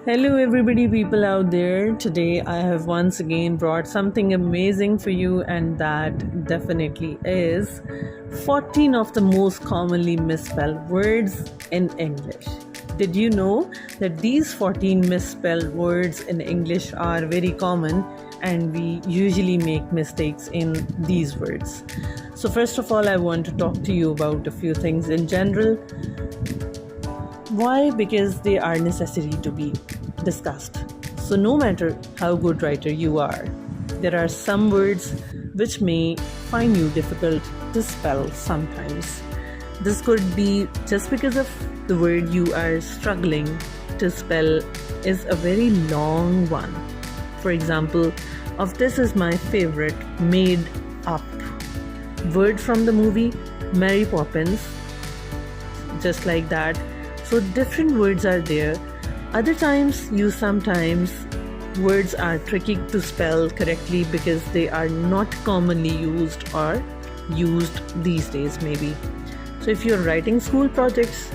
Hello, everybody, people out there. Today, I have once again brought something amazing for you, and that definitely is 14 of the most commonly misspelled words in English. Did you know that these 14 misspelled words in English are very common and we usually make mistakes in these words? So, first of all, I want to talk to you about a few things in general. Why? Because they are necessary to be discussed. So no matter how good writer you are, there are some words which may find you difficult to spell sometimes. This could be just because of the word you are struggling to spell is a very long one. For example, of this is my favorite, made up. Word from the movie Mary Poppins, just like that. So different words are there. Other times, sometimes words are tricky to spell correctly because they are not commonly used or used these days maybe. So if you're writing school projects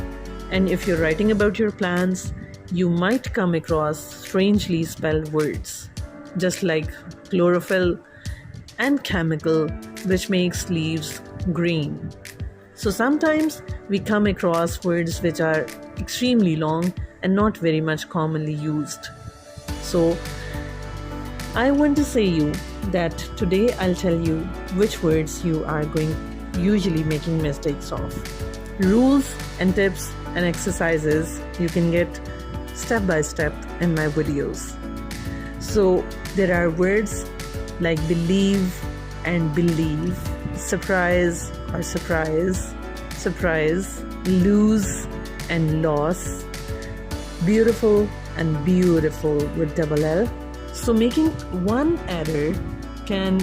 and if you're writing about your plans, you might come across strangely spelled words, just like chlorophyll and chemical, which makes leaves green. So sometimes we come across words which are extremely long and not very much commonly used. So I want to say you that today I'll tell you which words you are usually making mistakes of. Rules and tips and exercises you can get step by step in my videos. So there are words like believe and believe, surprise or surprise, lose and loss, beautiful and beautiful with double L. So making one error can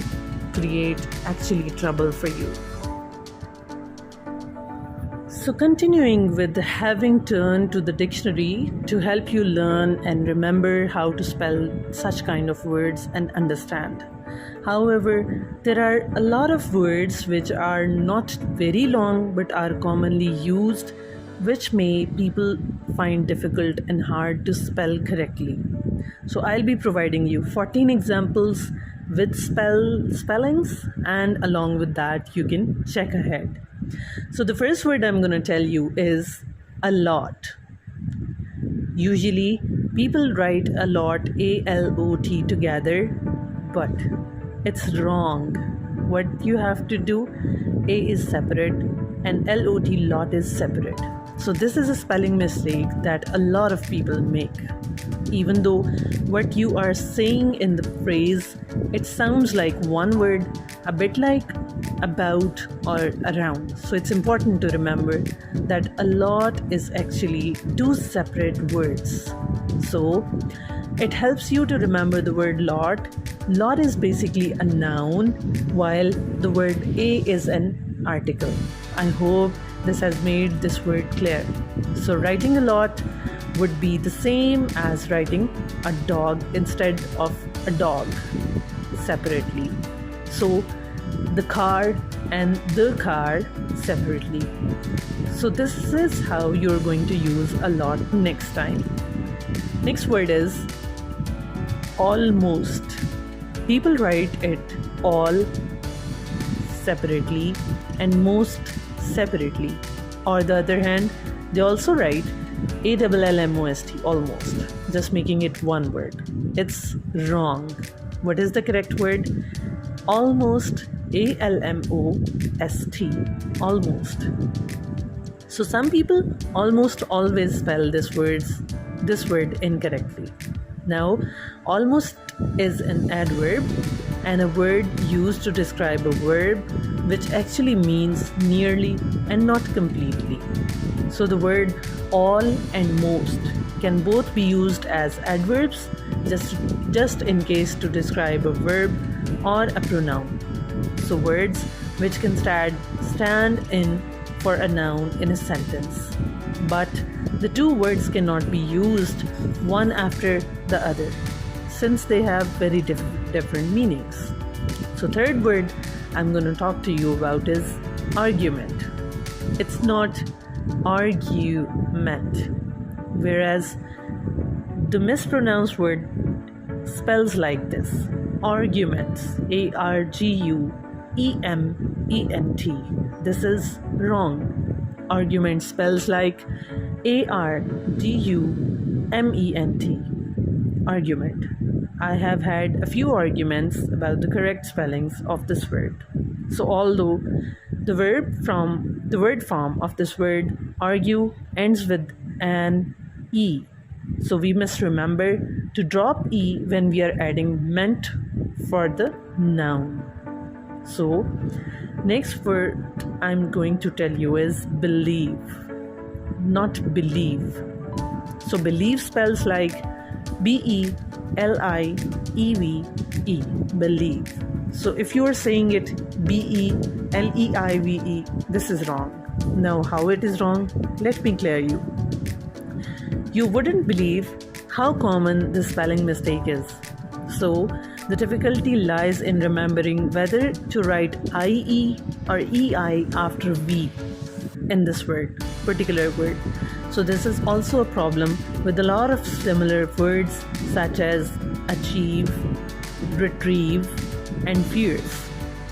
create actually trouble for you. So continuing with having turned to the dictionary to help you learn and remember how to spell such kind of words and understand. However, there are a lot of words which are not very long but are commonly used, which may people find difficult and hard to spell correctly. So I'll be providing you 14 examples with spellings, and along with that you can check ahead. So the first word I'm going to tell you is a lot. Usually people write a lot, A-L-O-T together, but it's wrong. What you have to do, A is separate and L-O-T, lot, is separate. So this is a spelling mistake that a lot of people make. Even though what you are saying in the phrase, it sounds like one word, a bit like about or around. So it's important to remember that a lot is actually two separate words. So it helps you to remember the word lot. Lot is basically a noun, while the word a is an article. I hope this has made this word clear. So writing a lot would be the same as writing a dog instead of a dog separately. So the car and the car separately. So this is how you're going to use a lot next time. Next word is almost. People write it all separately and most separately. Or the other hand, they also write A-double-L-M-O-S-T, almost, just making it one word. It's wrong. What is the correct word? Almost, A-L-M-O-S-T, almost. So some people almost always spell this word incorrectly. Now, almost is an adverb and a word used to describe a verb which actually means nearly and not completely. So the word all and most can both be used as adverbs just in case to describe a verb or a pronoun. So words which can stand in for a noun in a sentence. But the two words cannot be used one after the other since they have very different meanings. So third word I'm going to talk to you about is argument. It's not argument, whereas the mispronounced word spells like this: arguments, argument. This is wrong. Argument spells like argument. Argument. I have had a few arguments about the correct spellings of this word. So although the word form of this word argue ends with an E, so we must remember to drop E when we are adding meant for the noun. So next word I'm going to tell you is believe, not believe. So believe spells like BELIEVE, believe. So if you are saying it BELEIVE, this is wrong. Now how it is wrong? Let me clear you. You wouldn't believe how common this spelling mistake is. So the difficulty lies in remembering whether to write IE or EI after V in this particular word. So this is also a problem with a lot of similar words such as achieve, retrieve, and fierce.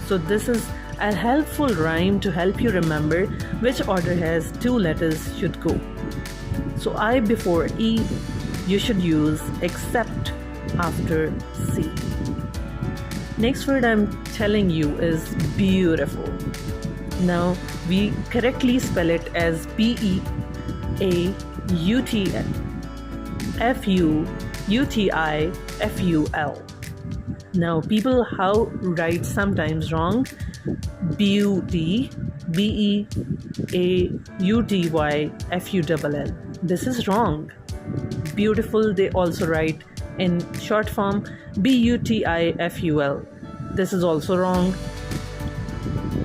So this is a helpful rhyme to help you remember which order has two letters should go. So I before E, you should use except after C. Next word I'm telling you is beautiful. Now we correctly spell it as BEAUTFUL. Now people how write sometimes wrong. Beauty, BEAUTYFULL. This is wrong. Beautiful they also write in short form BUTIFUL. This is also wrong.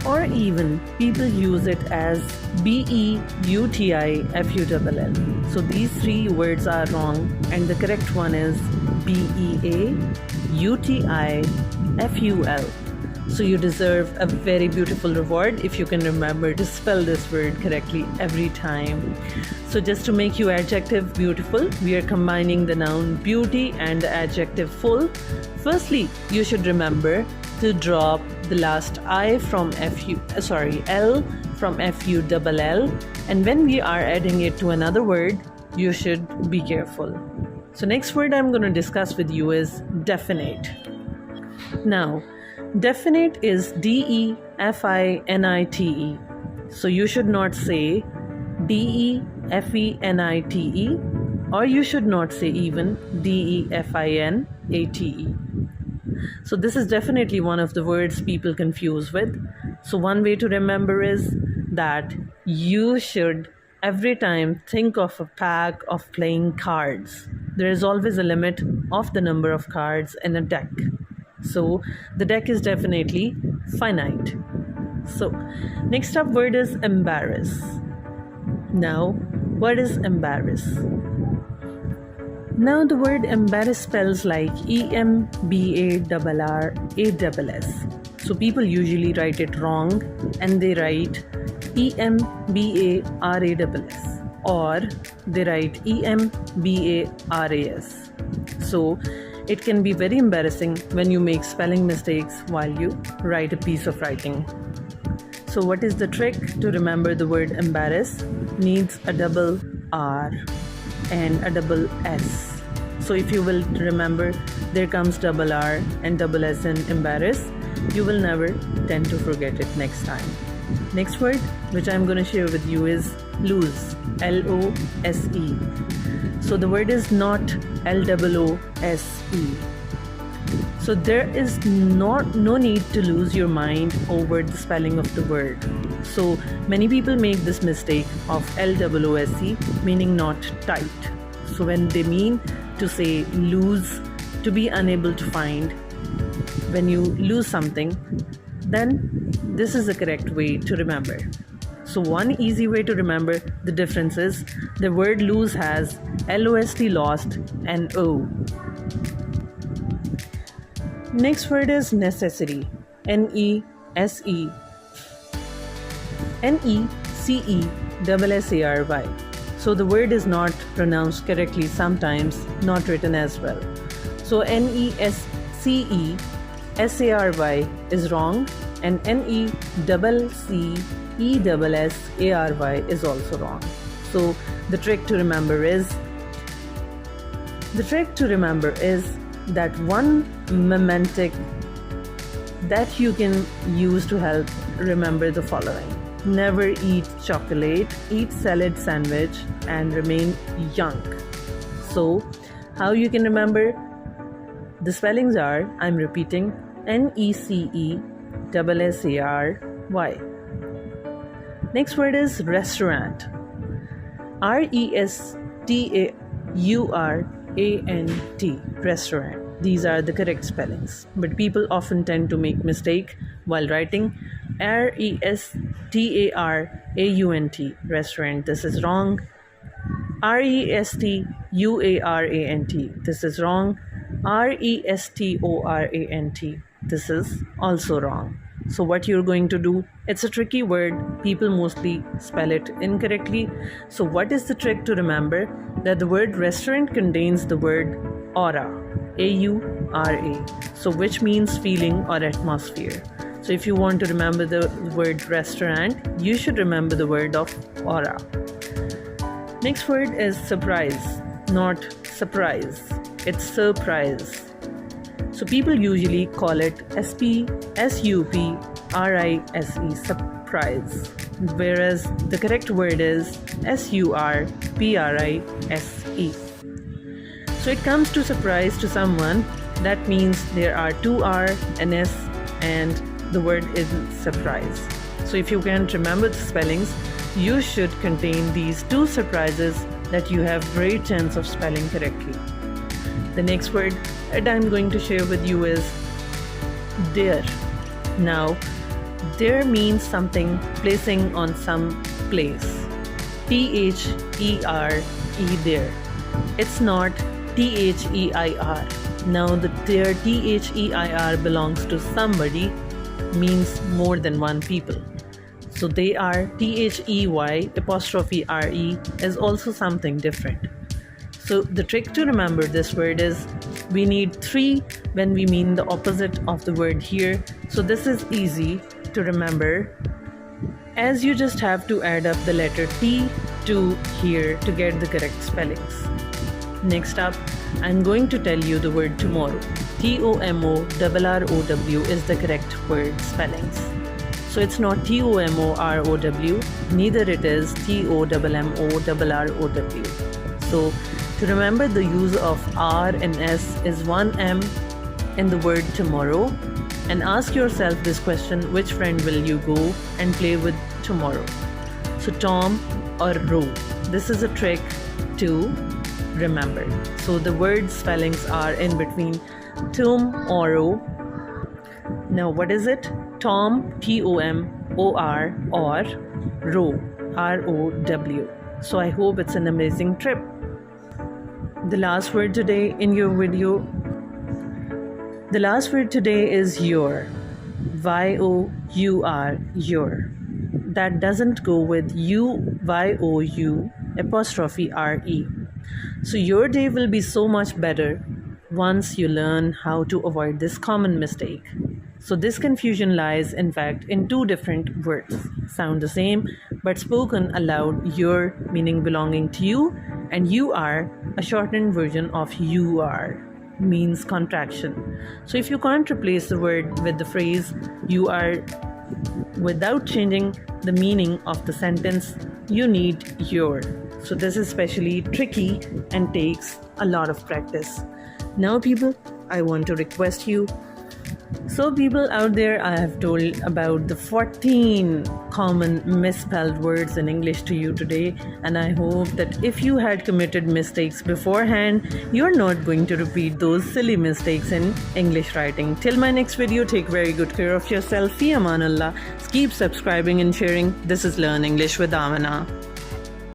Or even people use it as BEUTIFULL. So these three words are wrong and the correct one is BEAUTIFUL. So you deserve a very beautiful reward if you can remember to spell this word correctly every time. So just to make you adjective beautiful, we are combining the noun beauty and the adjective full. Firstly, you should remember to drop the last L from FULL, and when we are adding it to another word, you should be careful. So next word I'm going to discuss with you is definite. Now, definite is DEFINITE. So you should not say DEFENITE, or you should not say even DEFINATE. So this is definitely one of the words people confuse with. So one way to remember is that you should every time think of a pack of playing cards. There is always a limit of the number of cards in a deck. So the deck is definitely finite. So next up word is embarrass. Now, what is embarrass? Now the word embarrass spells like EMBARRASS. So people usually write it wrong and they write EMBARASS or they write EMBARAS. So it can be very embarrassing when you make spelling mistakes while you write a piece of writing. So what is the trick to remember the word embarrass? Needs a double R and a double S. So if you will remember there comes double R and double S in embarrass, you will never tend to forget it next time. Next word which I'm going to share with you is lose, LOSE. So the word is not LOOSE. So there is no need to lose your mind over the spelling of the word. So many people make this mistake of LOOSE, meaning not tight. So when they mean to say lose, to be unable to find, when you lose something, then this is the correct way to remember. So one easy way to remember the difference is the word lose has LOST, lost, and O. Next word is necessary, NECESSARY. So the word is not pronounced correctly, sometimes not written as well. So NESCESARY is wrong, and NECCESSARY is also wrong. So the trick to remember is that one mnemonic that you can use to help remember the following. Never eat chocolate, eat salad sandwich, and remain young. So how you can remember? The spellings are, I'm repeating, NECESSARY. Next word is restaurant. RESTAURANT, restaurant. These are the correct spellings, but people often tend to make mistake while writing RESTARAUNT, restaurant. This is wrong. RESTUARANT, this is wrong. RESTORANT, this is also wrong. So what you're going to do, it's a tricky word. People mostly spell it incorrectly. So what is the trick to remember? That the word restaurant contains the word aura, AURA, so which means feeling or atmosphere. So if you want to remember the word restaurant, you should remember the word of aura. Next word is surprise, not surprise. It's surprise. So people usually call it SUPRISE, surprise, whereas the correct word is SURPRISE. So it comes to surprise to someone, that means there are two R, an S, and the word is surprise. So if you can't remember the spellings, you should contain these two surprises that you have great chance of spelling correctly. The next word that I'm going to share with you is there. Now, there means something placing on some place. THERE, there. It's not THEIR. Now the there THEIR belongs to somebody, means more than one people. So they are THEY'(RE) is also something different. So the trick to remember this word is we need 3 when we mean the opposite of the word here. So this is easy to remember, as you just have to add up the letter T to here to get the correct spellings. Next up, I'm going to tell you the word tomorrow. TOMORROW is the correct word spellings. So it's not TOMOROW, neither it is TOMMORROW. So to remember the use of R and S is 1 M in the word tomorrow, and ask yourself this question: which friend will you go and play with tomorrow? So Tom or Roe. This is a trick to remember. So the word spellings are in between tomorrow. Now what is it? Tom, TOMOR, or Row, ROW. So I hope it's an amazing trip. The last word today in your video. The last word today is your. YOUR, your. That doesn't go with YOU''RE. So your day will be so much better once you learn how to avoid this common mistake. So this confusion lies, in fact, in 2 different words. Sound the same, but spoken aloud, your meaning belonging to you, and you are a shortened version of you are, means contraction. So if you can't replace the word with the phrase you are without changing the meaning of the sentence, you need your. So this is especially tricky and takes a lot of practice. Now people, I want to request you. So people out there, I have told about the 14 common misspelled words in English to you today, and I hope that if you had committed mistakes beforehand, you're not going to repeat those silly mistakes in English writing. Till my next video, take very good care of yourself. Fi amanallah. Keep subscribing and sharing. This is Learn English with Amina.